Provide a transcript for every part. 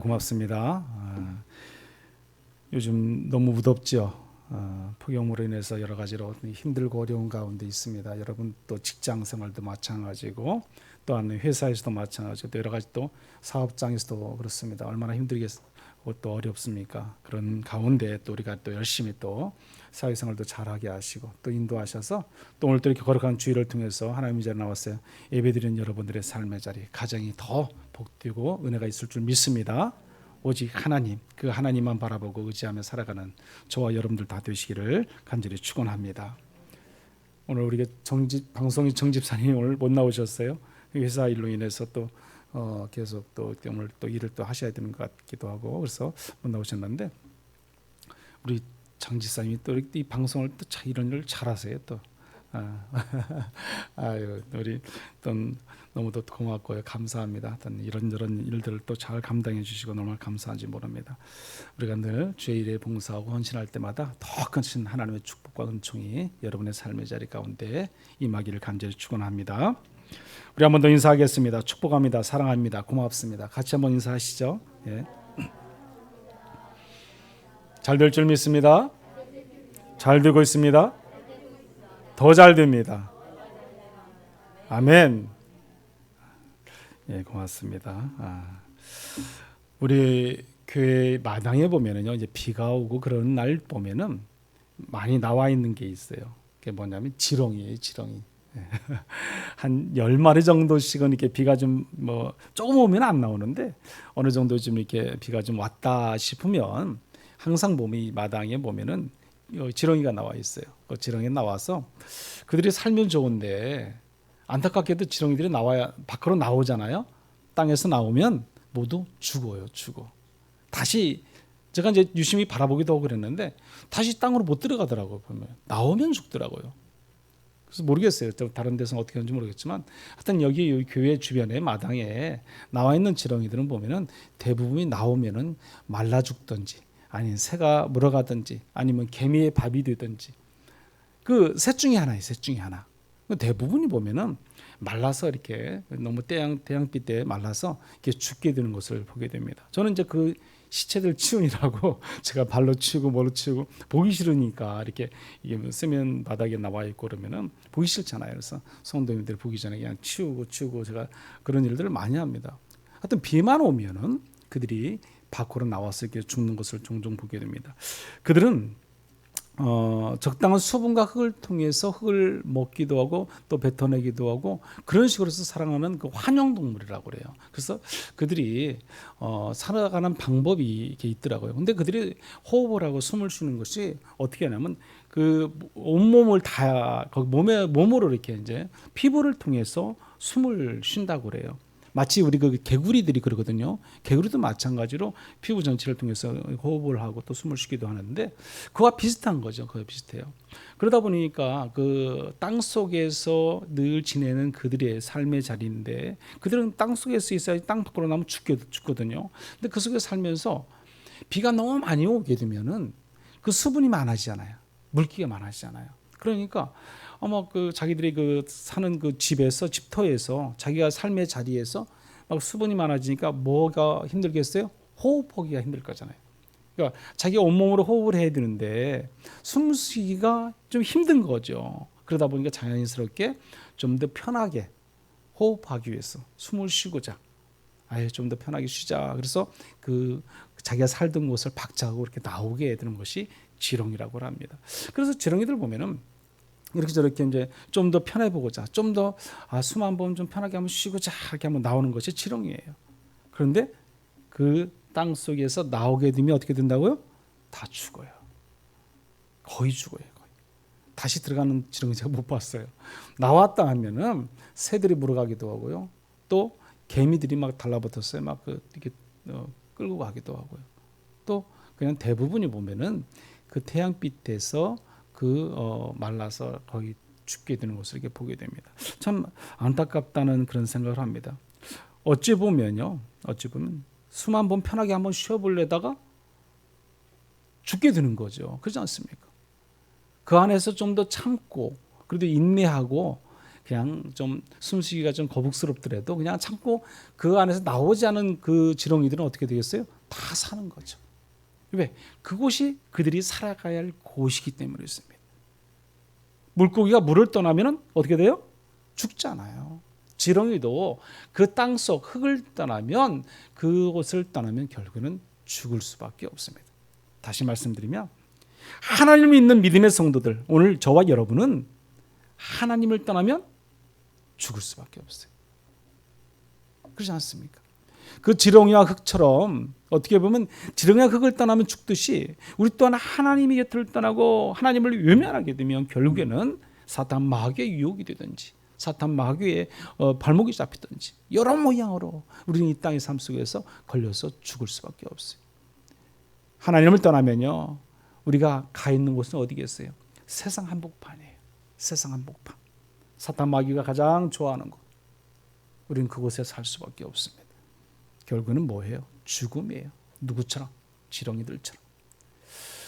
고맙습니다. 요즘 너무 무덥죠. 폭염으로 인해서 여러 가지로 힘들고 어려운 가운데 있습니다. 여러분 또 직장 생활도 마찬가지고 또한 회사에서도 마찬가지고 또 여러 가지 또 사업장에서도 그렇습니다. 얼마나 힘들겠고 또 어렵습니까? 그런 가운데 또 우리가 또 열심히 또 사회생활도 잘하게 하시고 또 인도하셔서 또 오늘 또 이렇게 거룩한 주일을 통해서 하나님의 자리에 나왔어요. 예배드리는 여러분들의 삶의 자리, 가정이 더 복되고 은혜가 있을 줄 믿습니다. 오직 하나님, 그 하나님만 바라보고 의지하며 살아가는 저와 여러분들 다 되시기를 간절히 축원합니다. 오늘 우리가 방송이 정집사님 오늘 못 나오셨어요. 회사 일로 인해서 또 계속 또 오늘 또 일을 또 하셔야 되는 것 같기도 하고 그래서 못 나오셨는데 우리 장지사님이 또 이 방송을 또 이런 일 잘하세요 또. 아유 우리 또 너무도 고맙고요 감사합니다. 이런저런 일들을 또 잘 감당해 주시고 너무 감사한지 모릅니다. 우리가 늘 주의 일에 봉사하고 헌신할 때마다 더 크신 하나님의 축복과 은총이 여러분의 삶의 자리 가운데 임하기를 간절히 축원합니다. 우리 한 번 더 인사하겠습니다. 축복합니다. 사랑합니다. 고맙습니다. 같이 한번 인사하시죠. 예. 잘 될 줄 믿습니다. 잘 되고 있습니다. 더 잘 됩니다. 아멘. 예, 고맙습니다. 우리 교회 마당에 보면은요, 이제 비가 오고 그런 날 보면은 많이 나와 있는 게 있어요. 그게 뭐냐면 지렁이에요, 지렁이. 한 10마리 정도씩은 이렇게 비가 좀 뭐 조금 오면 안 나오는데 어느 정도 좀 이렇게 비가 좀 왔다 싶으면 항상 이 마당에 보면은 지렁이가 나와 있어요. 그 지렁이 나와서 그들이 살면 좋은데 안타깝게도 지렁이들이 나와야 밖으로 나오잖아요. 땅에서 나오면 모두 죽어요. 죽어. 다시 제가 이제 유심히 바라보기도 하고 그랬는데 다시 땅으로 못 들어가더라고요. 보면 나오면 죽더라고요. 그래서 모르겠어요. 다른 데서는 어떻게 하는지 모르겠지만 하여튼 여기 교회 주변에 마당에 나와 있는 지렁이들은 보면은 대부분이 나오면은 말라 죽든지 아니면 새가 물어가든지 아니면 개미의 밥이 되든지 그 셋 중에 하나예요. 셋 중에 하나. 대부분이 보면은 말라서 이렇게 너무 태양빛 때 말라서 이렇게 죽게 되는 것을 보게 됩니다. 저는 이제 그 시체들 치우느라고 제가 발로 치우고 뭘로 치우고 보기 싫으니까 이렇게 이게 세면 바닥에 나와 있고 그러면은 보기 싫잖아요. 그래서 성도님들 보기 전에 그냥 치우고 제가 그런 일들을 많이 합니다. 하여튼 비만 오면은 그들이 밖으로 나와서 이렇게 죽는 것을 종종 보게 됩니다. 그들은 적당한 수분과 흙을 통해서 흙을 먹기도 하고 또 뱉어내기도 하고 그런 식으로 해서 살아가는 그 환영동물이라고 그래요. 그래서 그들이 살아가는 방법이 이렇게 있더라고요. 근데 그들이 호흡을 하고 숨을 쉬는 것이 어떻게 하냐면 그 온몸을 다 거기 몸으로 이렇게 이제 피부를 통해서 숨을 쉰다고 그래요. 마치 우리 그 개구리들이 그러거든요. 개구리도 마찬가지로 피부 전체를 통해서 호흡을 하고 또 숨을 쉬기도 하는데 그와 비슷한 거죠. 그와 비슷해요. 그러다 보니까 그 땅 속에서 늘 지내는 그들의 삶의 자리인데 그들은 땅 속에서 있어야 땅 밖으로 나면 죽거든요. 근데 그 속에 살면서 비가 너무 많이 오게 되면은 그 수분이 많아지잖아요. 물기가 많아지잖아요. 그러니까 아마 그 자기들이 그 사는 그 집터에서 자기가 삶의 자리에서 막 수분이 많아지니까 뭐가 힘들겠어요? 호흡하기가 힘들 거잖아요. 그러니까 자기가 온몸으로 호흡을 해야 되는데 숨쉬기가 좀 힘든 거죠. 그러다 보니까 자연스럽게 좀 더 편하게 호흡하기 위해서 숨을 쉬고자 좀 더 편하게 쉬자. 그래서 그 자기가 살던 곳을 박차고 이렇게 나오게 되는 것이 지렁이라고 합니다. 그래서 지렁이들 보면은 이렇게 저렇게 이제 좀 더 편해 보고자, 좀 더 숨 한번 좀 편하게 한번 쉬고자 이렇게 한번 나오는 것이 지렁이에요. 그런데 그 땅 속에서 나오게 되면 어떻게 된다고요? 다 죽어요. 거의 죽어요. 거의. 다시 들어가는 지렁이 제가 못 봤어요. 나왔다 하면은 새들이 물어가기도 하고요. 또 개미들이 막 달라붙었어요. 막 이렇게 끌고 가기도 하고요. 또 그냥 대부분이 보면은 그 태양빛에서 말라서 거의 죽게 되는 것을 이렇게 보게 됩니다. 참 안타깝다는 그런 생각을 합니다. 어찌 보면 숨 한번 편하게 한번 쉬어보려다가 죽게 되는 거죠. 그렇지 않습니까? 그 안에서 좀 더 참고 그래도 인내하고 그냥 좀 숨쉬기가 좀 거북스럽더라도 그냥 참고 그 안에서 나오지 않은 그 지렁이들은 어떻게 되겠어요? 다 사는 거죠. 왜? 그곳이 그들이 살아가야 할 곳이기 때문이었습니다. 물고기가 물을 떠나면 어떻게 돼요? 죽잖아요. 지렁이도 그 땅속 흙을 떠나면 그곳을 떠나면 결국에는 죽을 수밖에 없습니다. 다시 말씀드리면 하나님을 믿는 믿음의 성도들, 오늘 저와 여러분은 하나님을 떠나면 죽을 수밖에 없어요. 그렇지 않습니까? 그 지렁이와 흙처럼 어떻게 보면 지렁이와 흙을 떠나면 죽듯이 우리 또한 하나님의 곁을 떠나고 하나님을 외면하게 되면 결국에는 사탄 마귀의 유혹이 되든지 사탄 마귀의 발목이 잡히든지 여러 모양으로 우리는 이 땅의 삶 속에서 걸려서 죽을 수밖에 없어요. 하나님을 떠나면요, 우리가 가 있는 곳은 어디겠어요? 세상 한복판이에요. 세상 한복판. 사탄 마귀가 가장 좋아하는 곳. 우리는 그곳에 살 수밖에 없습니다. 결국은 뭐예요? 죽음이에요. 누구처럼? 지렁이들처럼.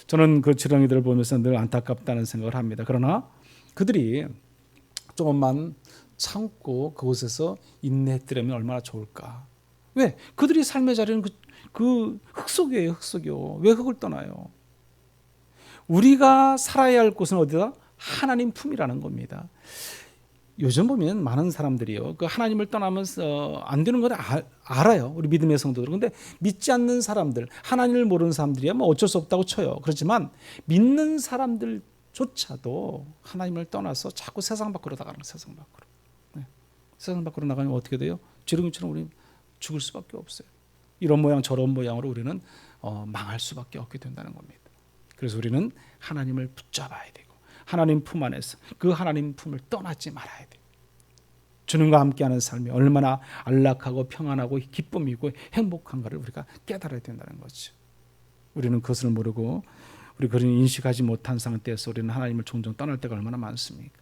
저는 그 지렁이들을 보면서 늘 안타깝다는 생각을 합니다. 그러나 그들이 조금만 참고 그곳에서 인내했더라면 얼마나 좋을까. 왜? 그들이 삶의 자리는 그 흙 속이에요. 흙 속이요. 왜 흙을 떠나요? 우리가 살아야 할 곳은 어디다? 하나님 품이라는 겁니다. 요즘 보면 많은 사람들이요, 그 하나님을 떠나면서 안 되는 걸 알아요. 우리 믿음의 성도들. 근데 믿지 않는 사람들, 하나님을 모르는 사람들이야 뭐 어쩔 수 없다고 쳐요. 그렇지만 믿는 사람들조차도 하나님을 떠나서 자꾸 세상 밖으로 나가는 거예요. 세상 밖으로. 네. 세상 밖으로 나가면 어떻게 돼요? 지렁이처럼 우리 죽을 수밖에 없어요. 이런 모양 저런 모양으로 우리는 망할 수밖에 없게 된다는 겁니다. 그래서 우리는 하나님을 붙잡아야 되고 하나님 품 안에서 그 하나님 품을 떠나지 말아야 돼요. 주님과 함께하는 삶이 얼마나 안락하고 평안하고 기쁨이고 행복한가를 우리가 깨달아야 된다는 거죠. 우리는 그것을 모르고 우리 그런 인식하지 못한 상태에서 우리는 하나님을 종종 떠날 때가 얼마나 많습니까?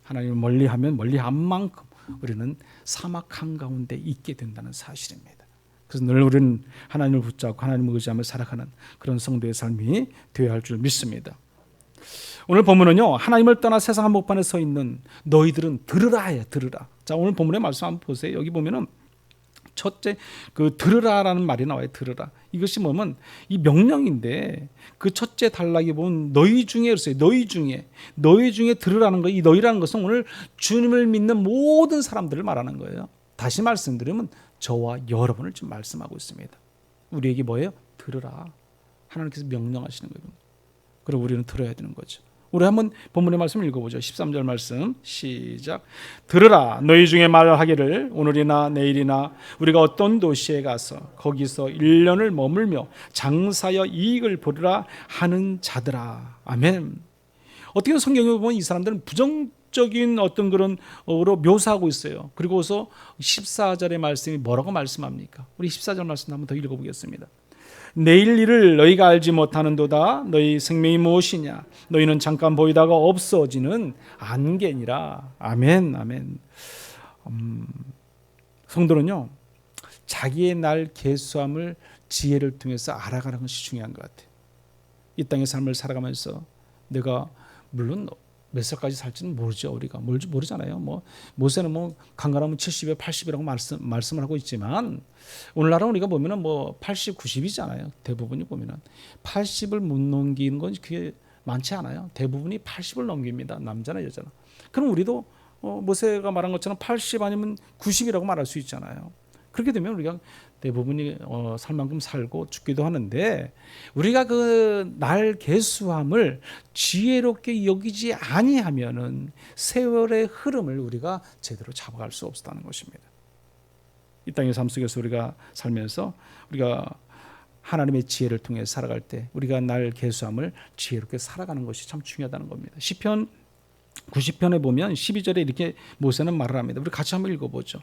하나님을 멀리하면 멀리한 만큼 우리는 사막 한가운데 있게 된다는 사실입니다. 그래서 늘 우리는 하나님을 붙잡고 하나님을 의지하며 살아가는 그런 성도의 삶이 되어야 할 줄 믿습니다. 오늘 본문은요, 하나님을 떠나 세상 한복판에 서 있는 너희들은 들으라예요. 들으라. 자, 오늘 본문의 말씀 한번 보세요. 여기 보면은 첫째 그 들으라라는 말이 나와요. 들으라. 이것이 뭐면 이 명령인데 그 첫째 단락에 보면 너희 중에 그랬어요. 너희 중에 들으라는 거. 이 너희라는 것은 오늘 주님을 믿는 모든 사람들을 말하는 거예요. 다시 말씀드리면 저와 여러분을 지금 말씀하고 있습니다. 우리에게 뭐예요? 들으라. 하나님께서 명령하시는 거예요. 그리고 우리는 들어야 되는 거죠. 우리 한번 본문의 말씀을 읽어보죠. 13절 말씀 시작. 들으라. 너희 중에 말하기를 오늘이나 내일이나 우리가 어떤 도시에 가서 거기서 1년을 머물며 장사여 이익을 보리라 하는 자들아. 아멘. 어떻게 성경에 보면 이 사람들은 부정적인 어떤 그런 어로 묘사하고 있어요. 그리고서 14절의 말씀이 뭐라고 말씀합니까? 우리 14절 말씀 한번 더 읽어보겠습니다. 내일 일을 너희가 알지 못하는도다. 너희 생명이 무엇이냐? 너희는 잠깐 보이다가 없어지는 안개니라. 아멘, 아멘. 성도는요, 자기의 날 계수함을 지혜를 통해서 알아가는 것이 중요한 것 같아요. 이 땅의 삶을 살아가면서 내가 물론 몇 살까지 살지는 모르죠. 우리가 모르잖아요. 뭐 모세는 뭐 강건하면 70에 80이라고 말씀을 하고 있지만 오늘날은 우리가 보면은 뭐 80, 90이잖아요. 대부분이 보면은 80을 못 넘기는 건 그게 많지 않아요. 대부분이 80을 넘깁니다. 남자나 여자나. 그럼 우리도 모세가 말한 것처럼 80 아니면 90이라고 말할 수 있잖아요. 그렇게 되면 우리가 대부분이 살 만큼 살고 죽기도 하는데 우리가 그 날 계수함을 지혜롭게 여기지 아니하면은 세월의 흐름을 우리가 제대로 잡아갈 수 없다는 것입니다. 이 땅의 삶 속에서 우리가 살면서 우리가 하나님의 지혜를 통해 살아갈 때 우리가 날 계수함을 지혜롭게 살아가는 것이 참 중요하다는 겁니다. 시편 90편에 보면 12절에 이렇게 모세는 말을 합니다. 우리 같이 한번 읽어보죠.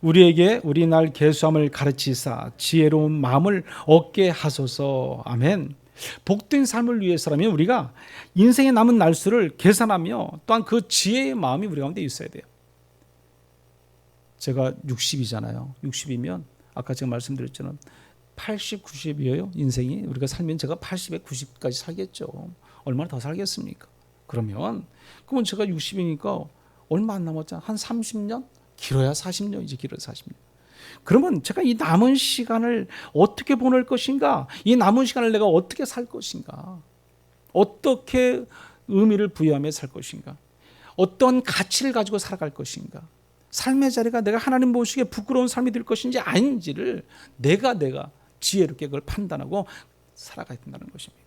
우리에게 우리 날 계수함을 가르치사 지혜로운 마음을 얻게 하소서. 아멘. 복된 삶을 위해서라면 우리가 인생의 남은 날수를 계산하며 또한 그 지혜의 마음이 우리 가운데 있어야 돼요. 제가 60이잖아요. 60이면 아까 제가 말씀드렸잖아요. 80, 90이에요. 인생이. 우리가 살면 제가 80에 90까지 살겠죠. 얼마나 더 살겠습니까? 그러면 제가 60이니까 얼마 안 남았잖아. 한 30년? 길어야 40년이지. 길어야 40년. 그러면 제가 이 남은 시간을 어떻게 보낼 것인가? 이 남은 시간을 내가 어떻게 살 것인가? 어떻게 의미를 부여하며 살 것인가? 어떤 가치를 가지고 살아갈 것인가? 삶의 자리가 내가 하나님 보시기에 부끄러운 삶이 될 것인지 아닌지를 내가 지혜롭게 그걸 판단하고 살아가야 된다는 것입니다.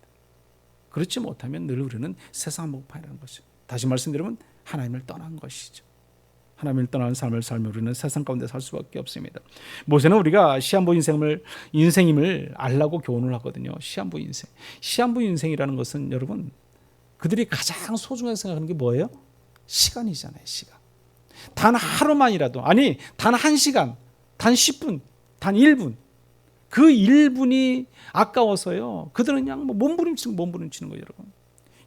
그렇지 못하면 늘 우리는 세상 목판이라는 것이죠. 다시 말씀드리면 하나님을 떠난 것이죠. 하나님을 떠나는 삶을 살면 우리는 세상 가운데 살 수밖에 없습니다. 모세는 우리가 시한부 인생임을 알라고 교훈을 하거든요. 시한부 인생. 시한부 인생이라는 것은 여러분 그들이 가장 소중하게 생각하는 게 뭐예요? 시간이잖아요. 시간. 단 하루만이라도, 아니 단 1시간, 단 10분, 단 1분, 그 1분이 아까워서요. 그들은 그냥 몸부림치는 거예요.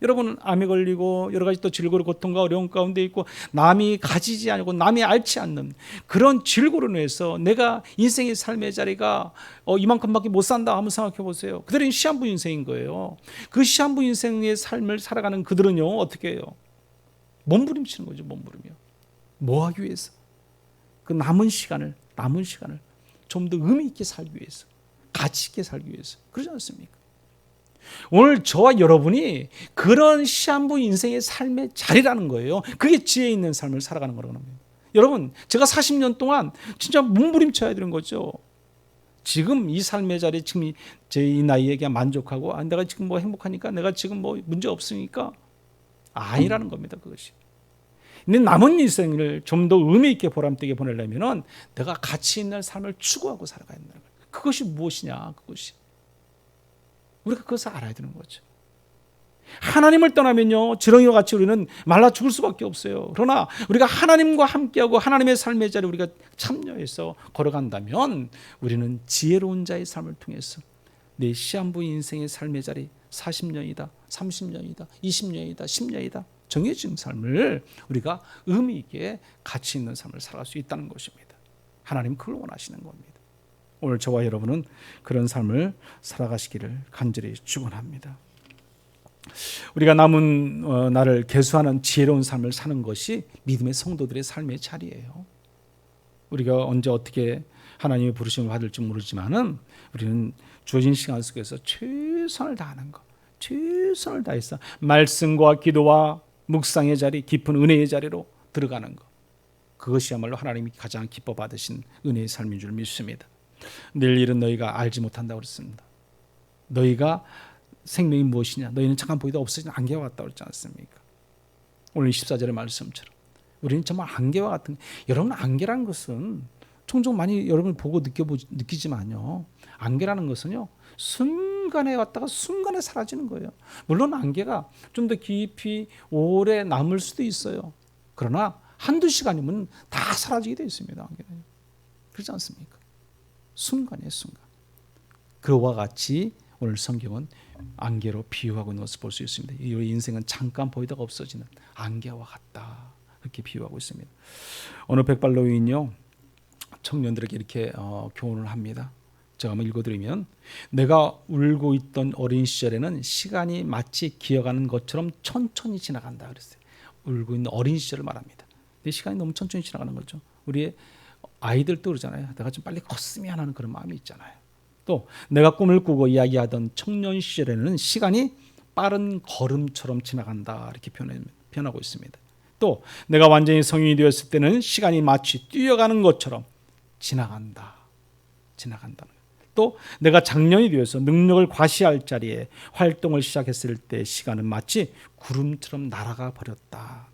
여러분은 암에 걸리고 여러 가지 또 질고로 고통과 어려움 가운데 있고 남이 가지지 않고 남이 앓지 않는 그런 질고로 인해서 내가 인생의 삶의 자리가 이만큼밖에 못 산다 한번 생각해 보세요. 그들은 시한부 인생인 거예요. 그 시한부 인생의 삶을 살아가는 그들은요 어떻게 해요? 몸부림치는 거죠. 몸부림이요. 뭐 하기 위해서? 그 남은 시간을 좀 더 의미 있게 살기 위해서, 가치 있게 살기 위해서. 그러지 않습니까? 오늘 저와 여러분이 그런 시한부 인생의 삶의 자리라는 거예요. 그게 지혜 있는 삶을 살아가는 거라는 겁니다. 여러분, 제가 40년 동안 진짜 몸부림쳐야 되는 거죠. 지금 이 삶의 자리에 지금 제 이 나이에 그냥 만족하고 내가 지금 뭐 행복하니까 내가 지금 뭐 문제 없으니까 아니라는 겁니다. 그것이. 근데 남은 인생을 좀 더 의미 있게 보람되게 보내려면 내가 가치 있는 삶을 추구하고 살아가야 된다는 거예요. 그것이 무엇이냐? 그것이. 우리가 그것을 알아야 되는 거죠. 하나님을 떠나면요 지렁이와 같이 우리는 말라 죽을 수밖에 없어요. 그러나 우리가 하나님과 함께하고 하나님의 삶의 자리에 우리가 참여해서 걸어간다면 우리는 지혜로운 자의 삶을 통해서 내 시한부 인생의 삶의 자리 40년이다 30년이다 20년이다 10년이다 정해진 삶을 우리가 의미 있게 가치 있는 삶을 살아갈 수 있다는 것입니다. 하나님 그걸 원하시는 겁니다. 오늘 저와 여러분은 그런 삶을 살아가시기를 간절히 축원합니다. 우리가 남은 날을 계수하는 지혜로운 삶을 사는 것이 믿음의 성도들의 삶의 자리예요. 우리가 언제 어떻게 하나님의 부르심을 받을지 모르지만은 우리는 주어진 시간 속에서 최선을 다하는 것, 최선을 다해서 말씀과 기도와 묵상의 자리, 깊은 은혜의 자리로 들어가는 것, 그것이야말로 하나님이 가장 기뻐 받으신 은혜의 삶인 줄 믿습니다. 내일 일은 너희가 알지 못한다고 그랬습니다. 너희가 생명이 무엇이냐? 너희는 잠깐 보이다 없어진 안개와 같다고 그랬지 않습니까? 오늘 14절의 말씀처럼 우리는 정말 안개와 같은, 여러분 안개라는 것은 종종 많이 여러분 보고 느끼지만요, 안개라는 것은요 순간에 왔다가 순간에 사라지는 거예요. 물론 안개가 좀 더 깊이 오래 남을 수도 있어요. 그러나 한두 시간이면 다 사라지게 되어 있습니다. 안개는. 그렇지 않습니까? 순간이에요, 순간. 그와 같이 오늘 성경은 안개로 비유하고 있는 것을 볼 수 있습니다. 이 인생은 잠깐 보이다가 없어지는 안개와 같다, 그렇게 비유하고 있습니다. 어느 백발노인이요 청년들에게 이렇게 교훈을 합니다. 제가 한번 읽어드리면, 내가 울고 있던 어린 시절에는 시간이 마치 기어가는 것처럼 천천히 지나간다 그랬어요. 울고 있는 어린 시절을 말합니다. 근데 시간이 너무 천천히 지나가는 거죠. 우리의 아이들도 그러잖아요. 내가 좀 빨리 컸으면 하는 그런 마음이 있잖아요. 또 내가 꿈을 꾸고 이야기하던 청년 시절에는 시간이 빠른 걸음처럼 지나간다, 이렇게 표현하고 있습니다. 또 내가 완전히 성인이 되었을 때는 시간이 마치 뛰어가는 것처럼 지나간다는. 또 내가 장년이 되어서 능력을 과시할 자리에 활동을 시작했을 때 시간은 마치 구름처럼 날아가 버렸다.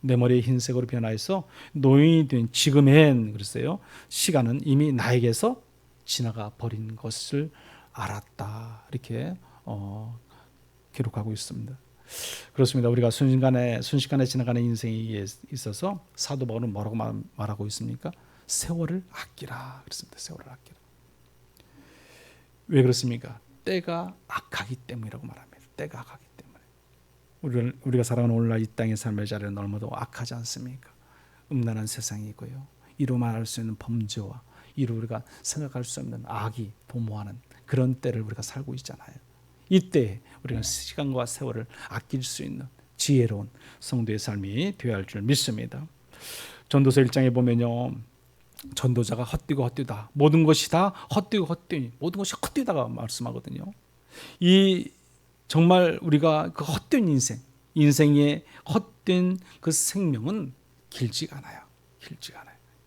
내 머리에 흰색으로 변화해서 노인이 된 지금엔, 그랬어요, 시간은 이미 나에게서 지나가 버린 것을 알았다, 이렇게 기록하고 있습니다. 그렇습니다. 우리가 순식간에 지나가는 인생에 있어서 사도 바울은 뭐라고 말하고 있습니까? 세월을 아끼라 그랬습니다. 세월을 아끼라. 왜 그렇습니까? 때가 악하기 때문이라고 말합니다. 때가 악하기 때문에. 우리가 살아가는 오늘날 이 땅의 삶의 자리는 너무도 악하지 않습니까? 음란한 세상이고요, 이루 말할 수 있는 범죄와 이루 우리가 생각할 수 없는 악이 도모하는 그런 때를 우리가 살고 있잖아요. 이때 우리가 시간과 세월을 아낄 수 있는 지혜로운 성도의 삶이 되어야 할 줄 믿습니다. 전도서 1장에 보면요, 전도자가 헛되다 모든 것이 다 헛되고 모든 것이 헛되다가 말씀하거든요. 이 정말 우리가 그 헛된 인생의 헛된 그 생명은 길지가 않아요.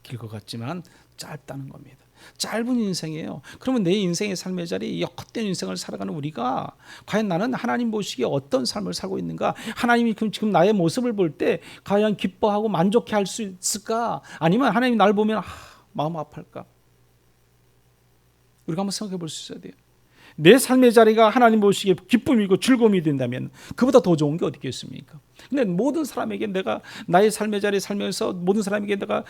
길 것 같지만 짧다는 겁니다. 짧은 인생이에요. 그러면 내 인생의 삶의 자리, 이 헛된 인생을 살아가는 우리가 과연 나는 하나님 보시기에 어떤 삶을 살고 있는가? 하나님이 지금 나의 모습을 볼 때 과연 기뻐하고 만족해 할 수 있을까? 아니면 하나님이 나를 보면 마음 아파할까? 우리가 한번 생각해 볼 수 있어야 돼요. 내 삶의 자리가 하나님 보시기에 기쁨이고 즐거움이 된다면 그보다 더 좋은 게 어디 있겠습니까? 근데 모든 사람에게 내가 나의 삶의 자리에 살면서 모든 사람에게 내가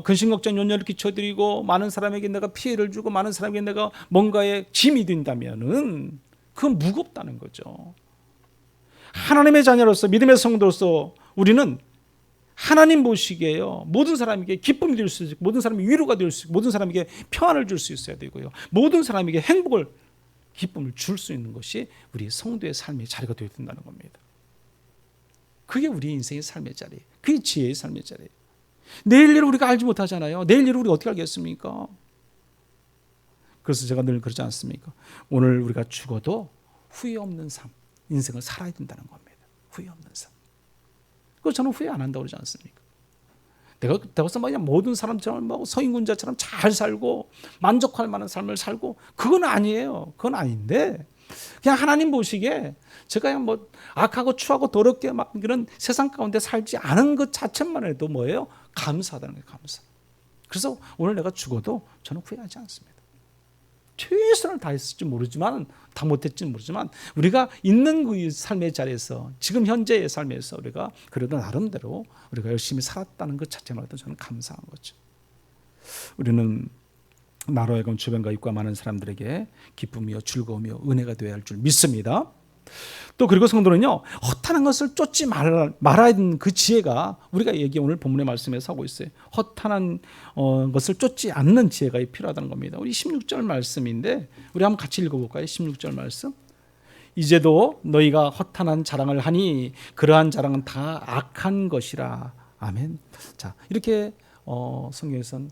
근심걱정 연연을 끼쳐드리고 많은 사람에게 내가 피해를 주고 많은 사람에게 내가 뭔가의 짐이 된다면은 그건 무겁다는 거죠. 하나님의 자녀로서 믿음의 성도로서 우리는 하나님 보시기에요, 모든 사람에게 기쁨이 될 수 있고 모든 사람에게 위로가 될 수 있고 모든 사람에게 평안을 줄 수 있어야 되고요, 모든 사람에게 행복을 기쁨을 줄 수 있는 것이 우리 성도의 삶의 자리가 되어야 된다는 겁니다. 그게 우리 인생의 삶의 자리, 그게 지혜의 삶의 자리. 내일 일을 우리가 알지 못하잖아요. 내일 일을 우리가 어떻게 알겠습니까? 그래서 제가 늘 그러지 않습니까? 오늘 우리가 죽어도 후회 없는 삶, 인생을 살아야 된다는 겁니다. 후회 없는 삶. 그거 저는 후회 안 한다고 그러지 않습니까? 내가 그래서 그냥 모든 사람처럼 뭐 서인군자처럼 잘 살고 만족할 만한 삶을 살고 그건 아니에요. 그건 아닌데 그냥 하나님 보시기에 제가 그냥 뭐 악하고 추하고 더럽게 막 이런 세상 가운데 살지 않은 것 자체만 해도 뭐예요? 감사하다는 거예요. 감사. 그래서 오늘 내가 죽어도 저는 후회하지 않습니다. 최선을 다했을지 모르지만 다 못했지는 모르지만 우리가 있는 그 삶의 자리에서 지금 현재의 삶에서 우리가 그래도 나름대로 우리가 열심히 살았다는 것 자체만으로도 저는 감사한 거죠. 우리는 나로 하여금 주변과 입과 많은 사람들에게 기쁨이요 즐거움이요 은혜가 되어야 할 줄 믿습니다. 또 그리고 성도는요, 헛하는 것을 쫓지 말아야 되는 그 지혜가 우리가 오늘 본문의 말씀에서 하고 있어요. 헛하는 것을 쫓지 않는 지혜가 필요하다는 겁니다. 우리 16절 말씀인데 우리 한번 같이 읽어볼까요? 16절 말씀. 이제도 너희가 허탄한 자랑을 하니 그러한 자랑은 다 악한 것이라. 아멘. 자, 이렇게 성경에서는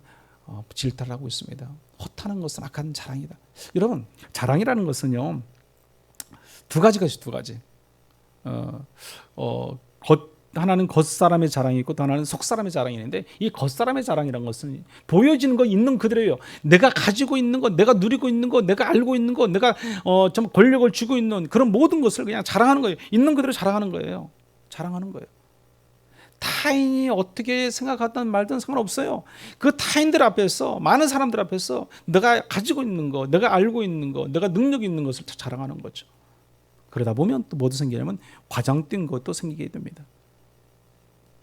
질타를 하고 있습니다. 헛하는 것은 악한 자랑이다. 여러분, 자랑이라는 것은요, 두 가지가 있어요. 두 가지. 하나는 겉사람의 자랑이 있고 또 하나는 속사람의 자랑이 있는데, 이 겉사람의 자랑이라는 것은 보여지는 거 있는 그대로예요. 내가 가지고 있는 거, 내가 누리고 있는 거, 내가 알고 있는 거, 내가 좀 권력을 쥐고 있는 그런 모든 것을 그냥 자랑하는 거예요. 있는 그대로 자랑하는 거예요. 자랑하는 거예요. 타인이 어떻게 생각하든 말든 상관없어요. 그 타인들 앞에서, 많은 사람들 앞에서 내가 가지고 있는 거, 내가 알고 있는 거, 내가 능력 있는 것을 자랑하는 거죠. 그러다 보면 또 뭐도 생기냐면 과장된 것도 생기게 됩니다.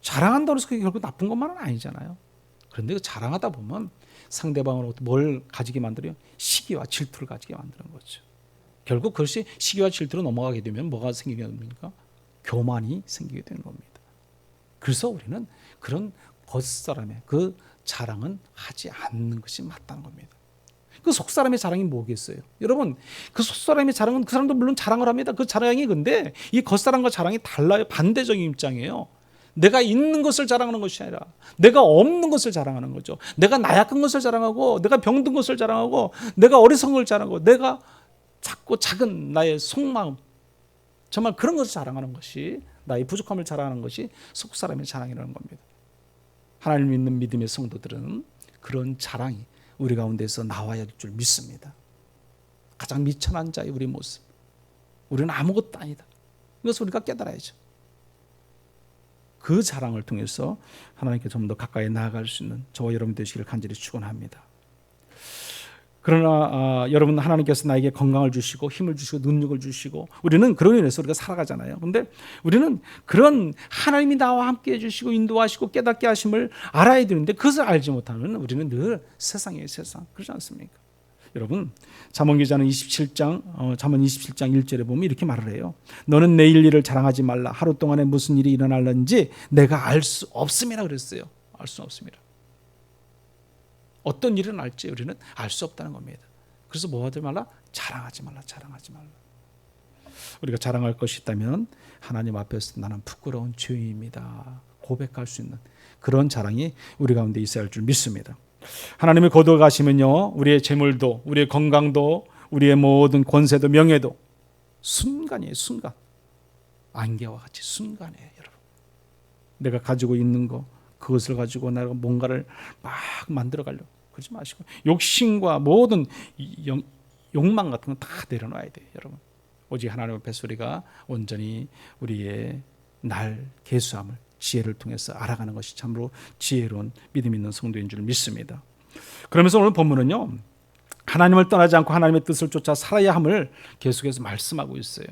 자랑한다고 해서 그게 결국 나쁜 것만은 아니잖아요. 그런데 자랑하다 보면 상대방을 뭘 가지게 만들어요? 시기와 질투를 가지게 만드는 거죠. 결국 그것이 시기와 질투로 넘어가게 되면 뭐가 생기게 됩니까? 교만이 생기게 되는 겁니다. 그래서 우리는 그런 겉사람의 그 자랑은 하지 않는 것이 맞다는 겁니다. 그 속사람의 자랑이 뭐겠어요? 여러분, 그 속사람의 자랑은 그 사람도 물론 자랑을 합니다. 그 자랑이, 근데 이 겉사람과 자랑이 달라요. 반대적인 입장이에요. 내가 있는 것을 자랑하는 것이 아니라 내가 없는 것을 자랑하는 거죠. 내가 나약한 것을 자랑하고 내가 병든 것을 자랑하고 내가 어리석은 걸 자랑하고 내가 작고 작은 나의 속마음, 정말 그런 것을 자랑하는 것이, 나의 부족함을 자랑하는 것이 속사람의 자랑이라는 겁니다. 하나님 믿는 믿음의 성도들은 그런 자랑이 우리 가운데서 나와야 할 줄 믿습니다. 가장 미천한 자의 우리 모습, 우리는 아무것도 아니다, 이것을 우리가 깨달아야죠. 그 자랑을 통해서 하나님께 좀 더 가까이 나아갈 수 있는 저와 여러분 되시기를 간절히 축원합니다. 그러나 여러분, 하나님께서 나에게 건강을 주시고 힘을 주시고 능력을 주시고 우리는 그런 인해서 우리가 살아가잖아요. 그런데 우리는 그런 하나님이 나와 함께 해주시고 인도하시고 깨닫게 하심을 알아야 되는데 그것을 알지 못하면 우리는 늘 세상이에요. 세상. 그렇지 않습니까? 여러분, 잠언 기자는 잠언 27장 1절에 보면 이렇게 말을 해요. 너는 내일 일을 자랑하지 말라. 하루 동안에 무슨 일이 일어날는지 내가 알 수 없음이라 그랬어요. 알 수 없음이라. 어떤 일이 날지 우리는 알 수 없다는 겁니다. 그래서 뭐 하지 말라? 자랑하지 말라. 자랑하지 말라. 우리가 자랑할 것이 있다면 하나님 앞에서 나는 부끄러운 죄인입니다 고백할 수 있는 그런 자랑이 우리 가운데 있어야 할 줄 믿습니다. 하나님이 거둬가시면요, 우리의 재물도, 우리의 건강도, 우리의 모든 권세도, 명예도 순간이에요. 순간. 안개와 같이 순간이에요, 여러분. 내가 가지고 있는 거, 그것을 가지고 내가 뭔가를 막 만들어 가려고 그러지 마시고, 욕심과 모든 욕망 같은 건 다 내려놔야 돼요, 여러분. 오직 하나님 앞에서 우리가 온전히 우리의 날 계수함을, 지혜를 통해서 알아가는 것이 참으로 지혜로운 믿음 있는 성도인 줄 믿습니다. 그러면서 오늘 본문은요, 하나님을 떠나지 않고 하나님의 뜻을 쫓아 살아야 함을 계속해서 말씀하고 있어요.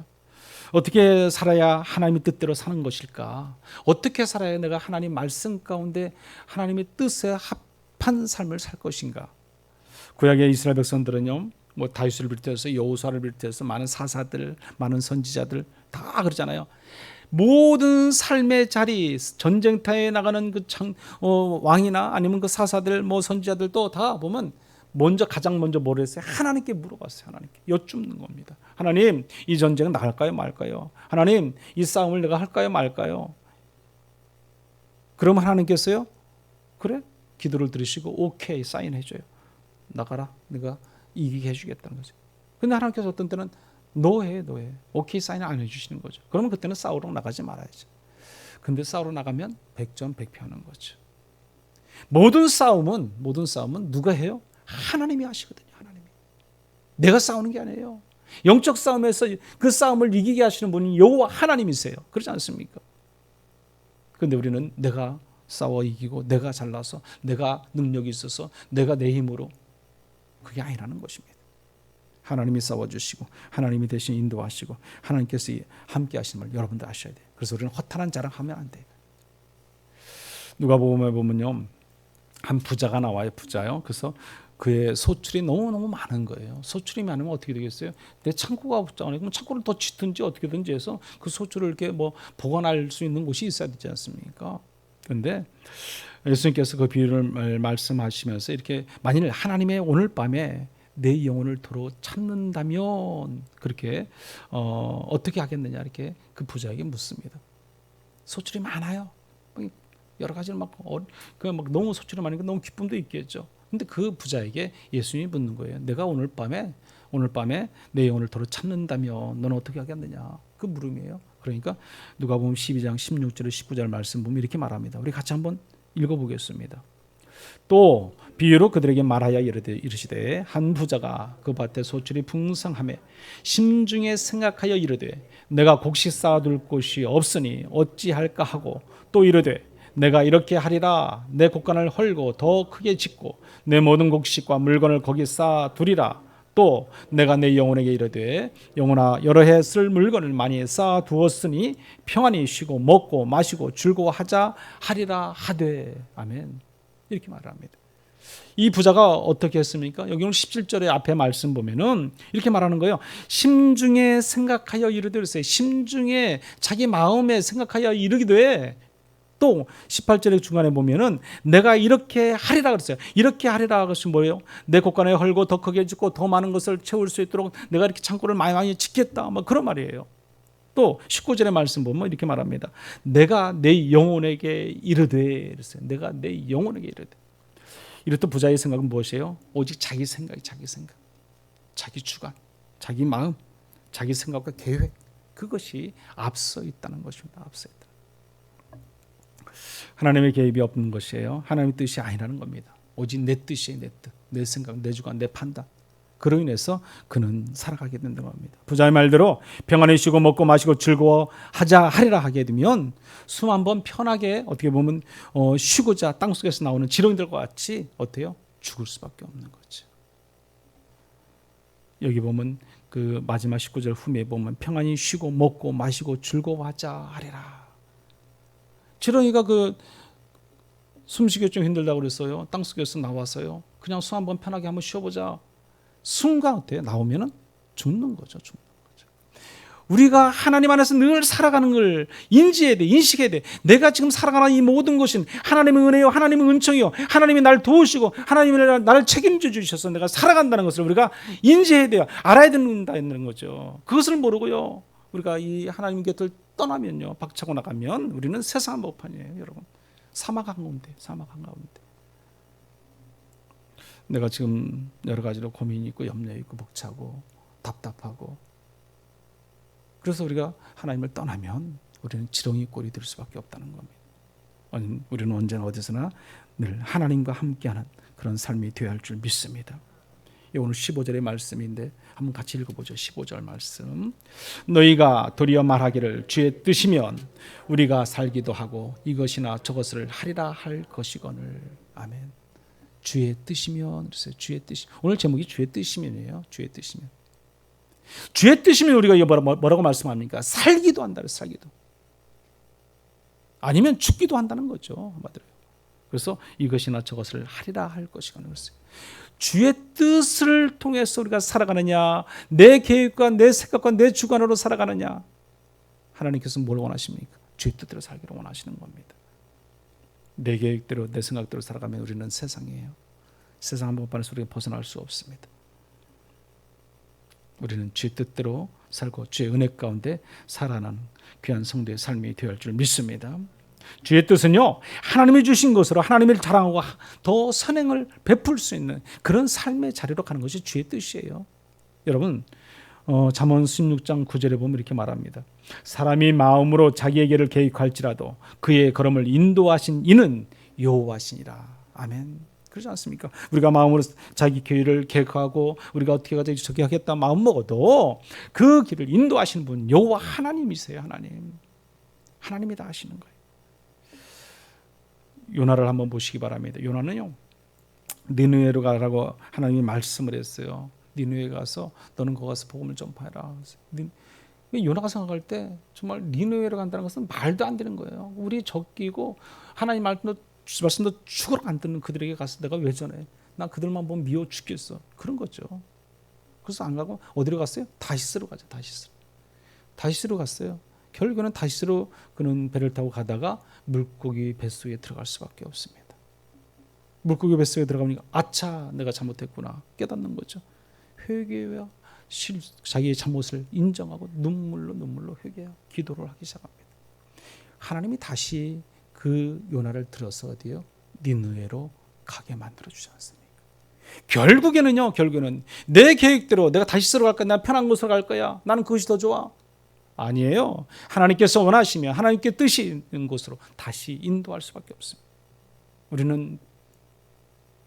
어떻게 살아야 하나님의 뜻대로 사는 것일까? 어떻게 살아야 내가 하나님 말씀 가운데 하나님의 뜻에 합한 삶을 살 것인가? 구약의 이스라엘 백성들은요, 뭐 다윗을 비롯해서 여호수아를 비롯해서 많은 사사들, 많은 선지자들 다 그러잖아요. 모든 삶의 자리, 전쟁터에 나가는 그 왕이나 아니면 그 사사들, 뭐 선지자들도 다 보면 가장 먼저 뭘 했어요? 하나님께 물어봤어요. 하나님께 여쭙는 겁니다. 하나님, 이 전쟁은 나갈까요, 말까요? 하나님, 이 싸움을 내가 할까요, 말까요? 그러면 하나님께서요, 그래? 기도를 들으시고 오케이 사인해줘요. 나가라, 내가 이기게 해주겠다는 거죠. 근데 하나님께서 어떤 때는 노해. 오케이 사인 안 해주시는 거죠. 그러면 그때는 싸우러 나가지 말아야죠. 근데 싸우러 나가면 백전백패하는 거죠. 모든 싸움은 누가 해요? 하나님이 하시거든요. 하나님이. 내가 싸우는 게 아니에요. 영적 싸움에서 그 싸움을 이기게 하시는 분이 여호와 하나님이세요. 그렇지 않습니까? 근데 우리는 내가 싸워 이기고, 내가 잘나서, 내가 능력이 있어서, 내가 내 힘으로, 그게 아니라는 것입니다. 하나님이 싸워주시고 하나님이 대신 인도하시고 하나님께서 함께 하시는 걸 여러분들 아셔야 돼요. 그래서 우리는 허탄한 자랑하면 안 돼요. 누가복음에 보면요, 한 부자가 나와요. 부자요. 그래서 그의 소출이 너무너무 많은 거예요. 소출이 많으면 어떻게 되겠어요? 내 창고가 없잖아요. 그럼 창고를 더 짓든지 어떻게든지 해서 그 소출을 이렇게 뭐 보관할 수 있는 곳이 있어야 되지 않습니까? 그런데 예수님께서 그 비유를 말씀하시면서 이렇게, 만일 하나님의 오늘 밤에 내 영혼을 도로 찾는다면 그렇게 어떻게 하겠느냐, 이렇게 그 부자에게 묻습니다. 소출이 많아요. 여러 가지를 막 너무 소출이 많으니까 너무 기쁨도 있겠죠. 근데 그 부자에게 예수님이 묻는 거예요. 내가 오늘 밤에 내 영혼을 도로 찾는다면 너는 어떻게 하겠느냐, 그 물음이에요. 그러니까 누가복음 12장 16절 19절 말씀 보면 이렇게 말합니다. 우리 같이 한번 읽어보겠습니다. 또 비유로 그들에게 말하여 이르시되, 한 부자가 그 밭에 소출이 풍성하매 심중에 생각하여 이르되, 내가 곡식 쌓아둘 곳이 없으니 어찌할까 하고, 또 이르되, 내가 이렇게 하리라, 내 곡간을 헐고 더 크게 짓고 내 모든 곡식과 물건을 거기 쌓아두리라. 또 내가 내 영혼에게 이르되, 영혼아, 여러 해 쓸 물건을 많이 쌓아두었으니 평안히 쉬고 먹고 마시고 즐거워하자 하리라 하되. 아멘. 이렇게 말합니다. 이 부자가 어떻게 했습니까? 여기 오늘 17절의 앞에 말씀 보면은 이렇게 말하는 거예요. 심중에 생각하여 이르되, 그랬어요. 심중에, 자기 마음에 생각하여 이르기도. 또 18절의 중간에 보면은 내가 이렇게 하리라 그랬어요. 이렇게 하리라 그것이 뭐예요? 내 곡간에 헐고 더 크게 짓고 더 많은 것을 채울 수 있도록 내가 이렇게 창고를 많이 짓겠다, 뭐 그런 말이에요. 또 19절의 말씀 보면 이렇게 말합니다. 내가 내 영혼에게 이르되, 그랬어요. 내가 내 영혼에게 이르되. 이렇듯 부자의 생각은 무엇이에요? 오직 자기 생각, 자기 주관, 자기 마음, 자기 생각과 계획, 그것이 앞서 있다는 것입니다. 앞서 있다. 하나님의 개입이 없는 것이에요. 하나님의 뜻이 아니라는 겁니다. 오직 내 뜻이에요. 내 뜻, 내 생각, 내 주관, 내 판단. 그로 인해서 그는 살아가게 된다는 겁니다. 부자의 말대로 평안히 쉬고 먹고 마시고 즐거워하자 하리라 하게 되면 숨 한번 편하게, 어떻게 보면 쉬고자 땅속에서 나오는 지렁이들과 같이 어때요? 죽을 수밖에 없는 거죠. 여기 보면 그 마지막 19절 후에 보면 평안히 쉬고 먹고 마시고 즐거워하자 하리라. 지렁이가 그 숨쉬기 좀 힘들다고 그랬어요. 땅속에서 나와서요, 그냥 숨 한번 편하게 한번 쉬어보자. 순간 어때요? 나오면은 죽는 거죠. 우리가 하나님 안에서 늘 살아가는 걸 인지해야 돼, 인식해야 돼. 내가 지금 살아가는 이 모든 것은 하나님의 은혜요, 하나님의 은총이요, 하나님이 나를 도우시고 하나님이 나를 책임져 주셔서 내가 살아간다는 것을 우리가 인지해야 돼요. 알아야 된다는 거죠. 그것을 모르고요, 우리가 이 하나님 곁을 떠나면요, 박차고 나가면 우리는 세상 한복판이에요, 여러분. 사막 한가운데, 사막 한가운데. 내가 지금 여러 가지로 고민이 있고 염려 있고 벅차고 답답하고, 그래서 우리가 하나님을 떠나면 우리는 지렁이 꼴이 될 수밖에 없다는 겁니다. 우리는 언제나 어디서나 늘 하나님과 함께하는 그런 삶이 되어야 할 줄 믿습니다. 오늘 15절의 말씀인데 한번 같이 읽어보죠. 15절 말씀. 너희가 도리어 말하기를 주의 뜻이면 우리가 살기도 하고 이것이나 저것을 하리라 할 것이거늘. 아멘. 주의 뜻이면, 그랬어요. 주의 뜻이. 오늘 제목이 주의 뜻이면이에요. 주의 뜻이면. 주의 뜻이면 우리가 뭐라고 말씀합니까? 살기도 한다. 살기도. 아니면 죽기도 한다는 거죠. 한마디로. 그래서 이것이나 저것을 하리라 할 것이거늘. 그랬어요. 주의 뜻을 통해서 우리가 살아가느냐, 내 계획과 내 생각과 내 주관으로 살아가느냐, 하나님께서 뭘 원하십니까? 주의 뜻대로 살기를 원하시는 겁니다. 내 계획대로 내 생각대로 살아가면 우리는 세상이에요. 세상 한복판에서 우리가 벗어날 수 없습니다. 우리는 주의 뜻대로 살고 주의 은혜 가운데 살아가는 귀한 성도의 삶이 되어야 할 줄 믿습니다. 주의 뜻은요, 하나님이 주신 것으로 하나님을 자랑하고 더 선행을 베풀 수 있는 그런 삶의 자리로 가는 것이 주의 뜻이에요. 여러분, 잠언 16장 9절에 보면 이렇게 말합니다. 사람이 마음으로 자기의 길을 계획할지라도 그의 걸음을 인도하신 이는 여호와시니라. 아멘. 그렇지 않습니까? 우리가 마음으로 자기 길을 계획하고 우리가 어떻게 가자 저렇게 하겠다 마음 먹어도 그 길을 인도하시는 분 여호와 하나님이세요. 하나님이 다 하시는 거예요. 요나를 한번 보시기 바랍니다. 요나는요, 니느웨로 가라고 하나님이 말씀을 했어요. 니느웨 가서 너는 거기 가서 복음을 전파해라. 요나가 생각할 때 정말 니느웨로 간다는 것은 말도 안 되는 거예요. 우리 적기고 하나님 말씀도 죽으러 안 듣는 그들에게 가서 내가 왜 전해? 난 그들만 보면 미워 죽겠어. 그런 거죠. 그래서 안 가고 어디로 갔어요? 다시스로 가죠. 다시스로 갔어요. 결국에는 다시스로 그는 배를 타고 가다가 물고기 뱃속에 들어갈 수밖에 없습니다. 물고기 뱃속에 들어가니까 아차, 내가 잘못했구나 깨닫는 거죠. 회개와 자기의 잘못을 인정하고 눈물로 회개하고 기도를 하기 시작합니다. 하나님이 다시 그 요나를 들어서 어디요? 니느웨로 가게 만들어 주지 않습니까? 결국에는 내 계획대로 내가 다시스로 갈 거야, 난 편한 곳으로 갈 거야, 나는 그것이 더 좋아. 아니에요. 하나님께서 원하시면 하나님께 뜻이 있는 곳으로 다시 인도할 수밖에 없습니다. 우리는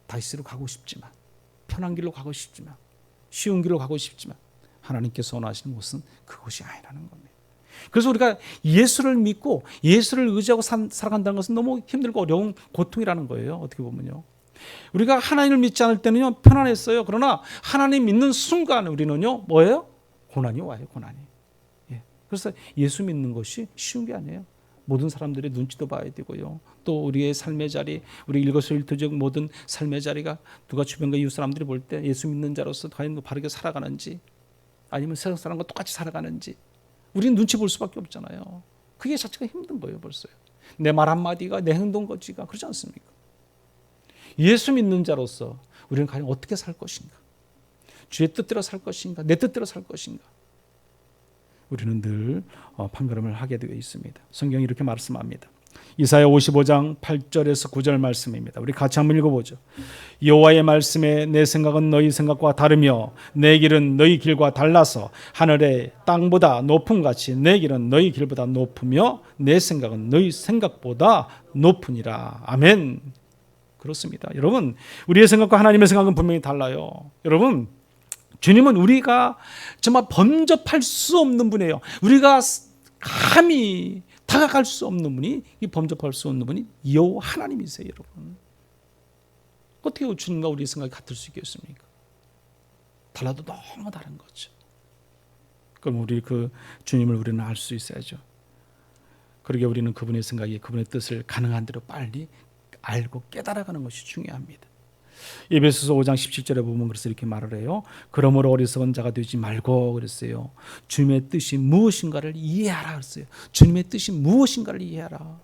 다시스로 가고 싶지만, 편한 길로 가고 싶지만, 쉬운 길로 가고 싶지만 하나님께서 원하시는 곳은 그곳이 아니라는 겁니다. 그래서 우리가 예수를 믿고 예수를 의지하고 살아간다는 것은 너무 힘들고 어려운 고통이라는 거예요. 어떻게 보면요. 우리가 하나님을 믿지 않을 때는요, 편안했어요. 그러나 하나님 믿는 순간 우리는요, 뭐예요? 고난이 와요. 고난이. 그래서 예수 믿는 것이 쉬운 게 아니에요. 모든 사람들의 눈치도 봐야 되고요. 또 우리의 삶의 자리, 우리 일거수일투족 모든 삶의 자리가 누가 주변과 이웃 사람들이 볼 때 예수 믿는 자로서 과연 바르게 살아가는지 아니면 세상 사람과 똑같이 살아가는지 우리는 눈치 볼 수밖에 없잖아요. 그게 자체가 힘든 거예요. 벌써요. 내 말 한마디가 내 행동 거지가 그렇지 않습니까? 예수 믿는 자로서 우리는 과연 어떻게 살 것인가? 주의 뜻대로 살 것인가? 내 뜻대로 살 것인가? 우리는 늘 판가름을 하게 되어 있습니다. 성경이 이렇게 말씀합니다. 이사야 55장 8절에서 9절 말씀입니다. 우리 같이 한번 읽어보죠. 여호와의 말씀에 내 생각은 너희 생각과 다르며 내 길은 너희 길과 달라서 하늘의 땅보다 높음 같이 내 길은 너희 길보다 높으며 내 생각은 너희 생각보다 높으니라. 아멘. 그렇습니다. 여러분, 우리의 생각과 하나님의 생각은 분명히 달라요. 여러분, 주님은 우리가 정말 범접할 수 없는 분이에요. 우리가 감히 다가갈 수 없는 분이, 이 범접할 수 없는 분이 여호와 하나님이세요, 여러분. 어떻게 주님과 우리의 생각이 같을 수 있겠습니까? 달라도 너무 다른 거죠. 그럼 우리 그 주님을 우리는 알 수 있어야죠. 그러게 우리는 그분의 생각이, 그분의 뜻을 가능한 대로 빨리 알고 깨달아가는 것이 중요합니다. 에베소서 5장 17절에 보면 그래서 이렇게 말을 해요. 그러므로 어리석은 자가 되지 말고 그랬어요. 주님의 뜻이 무엇인가를 이해하라 그랬어요. 주님의 뜻이 무엇인가를 이해하라.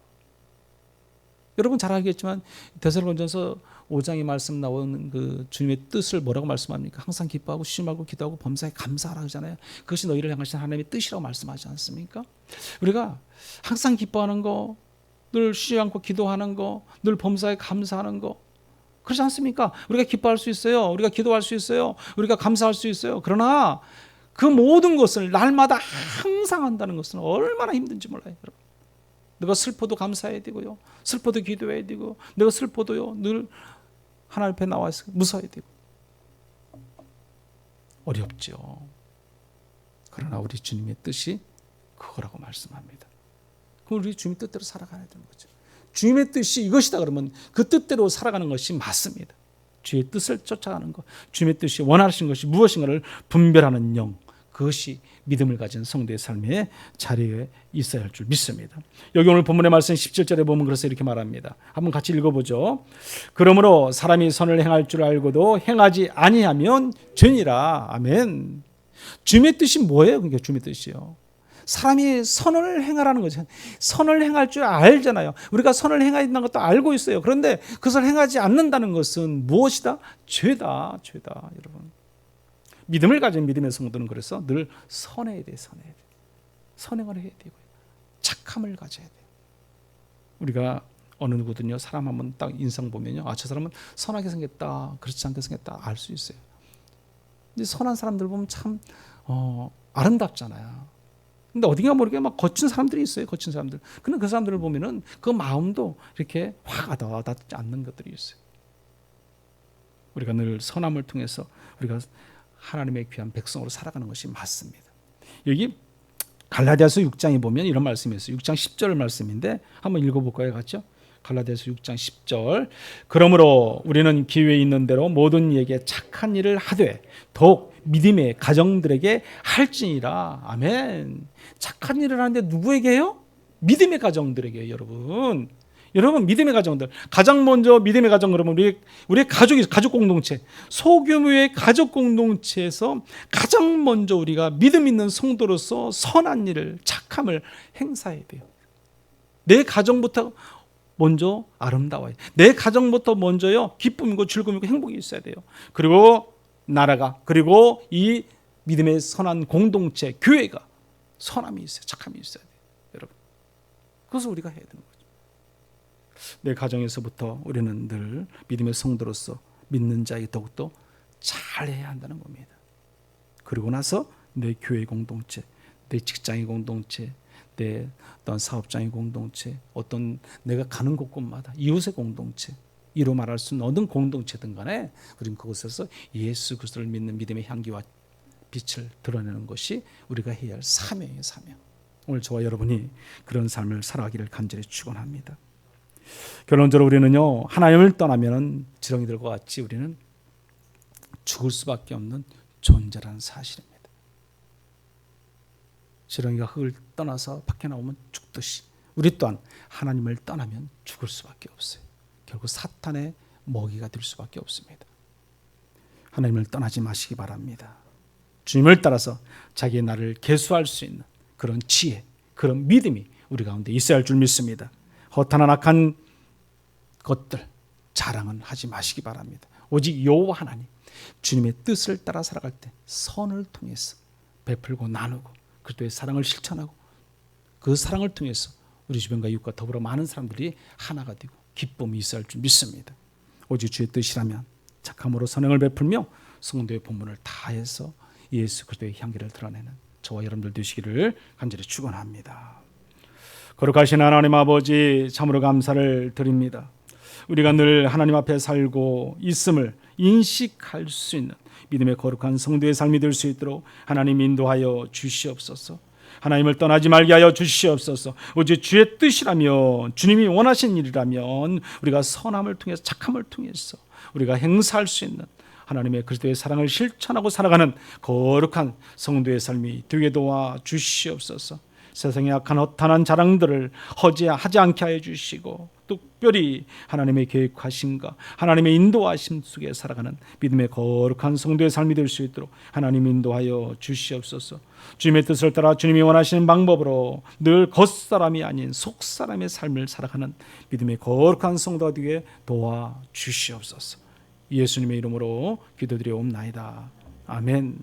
여러분 잘 알겠지만 데살로니가전서 5장의 말씀 나오는 그 주님의 뜻을 뭐라고 말씀합니까? 항상 기뻐하고 쉬지 기도하고 범사에 감사하라 하잖아요. 그것이 너희를 향하신 하나님의 뜻이라고 말씀하지 않습니까? 우리가 항상 기뻐하는 거, 늘 쉬지 않고 기도하는 거, 늘 범사에 감사하는 거, 그렇지 않습니까? 우리가 기뻐할 수 있어요. 우리가 기도할 수 있어요. 우리가 감사할 수 있어요. 그러나 그 모든 것을 날마다 항상 한다는 것은 얼마나 힘든지 몰라요, 여러분. 내가 슬퍼도 감사해야 되고요. 슬퍼도 기도해야 되고, 내가 슬퍼도요 늘 하나님 앞에 나와 있어 무서워야 되고. 어렵죠. 그러나 우리 주님의 뜻이 그거라고 말씀합니다. 그럼 우리 주님 뜻대로 살아가야 되는 거죠. 주님의 뜻이 이것이다 그러면 그 뜻대로 살아가는 것이 맞습니다. 주의 뜻을 쫓아가는 것, 주님의 뜻이 원하신 것이 무엇인가를 분별하는 영, 그것이 믿음을 가진 성도의 삶의 자리에 있어야 할 줄 믿습니다. 여기 오늘 본문의 말씀 17절에 보면 그래서 이렇게 말합니다. 한번 같이 읽어보죠. 그러므로 사람이 선을 행할 줄 알고도 행하지 아니하면 죄니라. 아멘. 주님의 뜻이 뭐예요? 그러니까 주님의 뜻이요. 사람이 선을 행하라는 거죠. 선을 행할 줄 알잖아요. 우리가 선을 행해야 된다는 것도 알고 있어요. 그런데 그것을 행하지 않는다는 것은 무엇이다? 죄다, 죄다, 여러분. 믿음을 가진 믿음의 성도는 그래서 늘 선해야 돼, 선해야 돼. 선행을 해야 되고요. 착함을 가져야 돼. 우리가 어느 누구든요, 사람 한번 딱 인상 보면요, 아, 저 사람은 선하게 생겼다, 그렇지 않게 생겼다 알 수 있어요. 근데 선한 사람들 보면 참 아름답잖아요. 근데 어딘가 모르게 막 거친 사람들이 있어요, 거친 사람들. 근데 그 사람들을 보면은 그 마음도 이렇게 확 와닿지 않는 것들이 있어요. 우리가 늘 선함을 통해서 우리가 하나님의 귀한 백성으로 살아가는 것이 맞습니다. 여기 갈라디아서 6장에 보면 이런 말씀이 있어요. 6장 10절 말씀인데 한번 읽어볼까요, 같이요? 갈라디아서 6장 10절. 그러므로 우리는 기회에 있는 대로 모든 이에게 착한 일을 하되 더욱 믿음의 가정들에게 할지니라. 아멘. 착한 일을 하는데 누구에게요? 믿음의 가정들에게요, 여러분. 여러분, 믿음의 가정들, 가장 먼저 믿음의 가정, 그러면 우리 가족이, 가족 공동체, 소규모의 가족 공동체에서 가장 먼저 우리가 믿음 있는 성도로서 선한 일을, 착함을 행사해야 돼요. 내 가정부터 먼저 아름다워요. 내 가정부터 먼저요, 기쁨이고 즐거움이고 행복이 있어야 돼요. 그리고 나라가, 그리고 이 믿음의 선한 공동체, 교회가 선함이 있어요. 착함이 있어야 돼요, 여러분. 그것을 우리가 해야 되는 거예요. 내 가정에서부터 우리는 늘 믿음의 성도로서 믿는 자에게 더욱더 잘해야 한다는 겁니다. 그리고 나서 내 교회 공동체, 내 직장의 공동체, 내 어떤 사업장의 공동체, 어떤 내가 가는 곳곳마다 이웃의 공동체, 이로 말할 수 있는 어떤 공동체든 간에 우리는 그곳에서 예수 그리스도를 믿는 믿음의 향기와 빛을 드러내는 것이 우리가 해야 할 사명이에요, 사명. 오늘 저와 여러분이 그런 삶을 살아가기를 간절히 축원합니다. 결론적으로 우리는요, 하나님을 떠나면 지렁이들과 같이 우리는 죽을 수밖에 없는 존재라는 사실입니다. 지렁이가 흙을 떠나서 밖에 나오면 죽듯이 우리 또한 하나님을 떠나면 죽을 수밖에 없어요. 결국 사탄의 먹이가 될 수밖에 없습니다. 하나님을 떠나지 마시기 바랍니다. 주님을 따라서 자기의 나를 계수할 수 있는 그런 지혜, 그런 믿음이 우리 가운데 있어야 할 줄 믿습니다. 허탄한 악한 것들 자랑은 하지 마시기 바랍니다. 오직 여호와 하나님, 주님의 뜻을 따라 살아갈 때 선을 통해서 베풀고 나누고 그리스도의 사랑을 실천하고 그 사랑을 통해서 우리 주변과 이웃과 더불어 많은 사람들이 하나가 되고 기쁨이 있어야 할 줄 믿습니다. 오직 주의 뜻이라면 착함으로 선행을 베풀며 성도의 본분을 다해서 예수 그리스도의 향기를 드러내는 저와 여러분들 되시기를 간절히 축원합니다. 거룩하신 하나님 아버지, 참으로 감사를 드립니다. 우리가 늘 하나님 앞에 살고 있음을 인식할 수 있는 믿음의 거룩한 성도의 삶이 될 수 있도록 하나님 인도하여 주시옵소서. 하나님을 떠나지 말게 하여 주시옵소서. 오직 주의 뜻이라면, 주님이 원하신 일이라면 우리가 선함을 통해서, 착함을 통해서 우리가 행사할 수 있는 하나님의 그리스도의 사랑을 실천하고 살아가는 거룩한 성도의 삶이 되게 도와 주시옵소서. 세상의 악한 허탄한 자랑들을 하지 않게 하여 주시고 특별히 하나님의 계획하심과 하나님의 인도하심 속에 살아가는 믿음의 거룩한 성도의 삶이 될 수 있도록 하나님 인도하여 주시옵소서. 주님의 뜻을 따라 주님이 원하시는 방법으로 늘 겉사람이 아닌 속사람의 삶을 살아가는 믿음의 거룩한 성도가 되게 도와주시옵소서. 예수님의 이름으로 기도드리옵나이다. 아멘.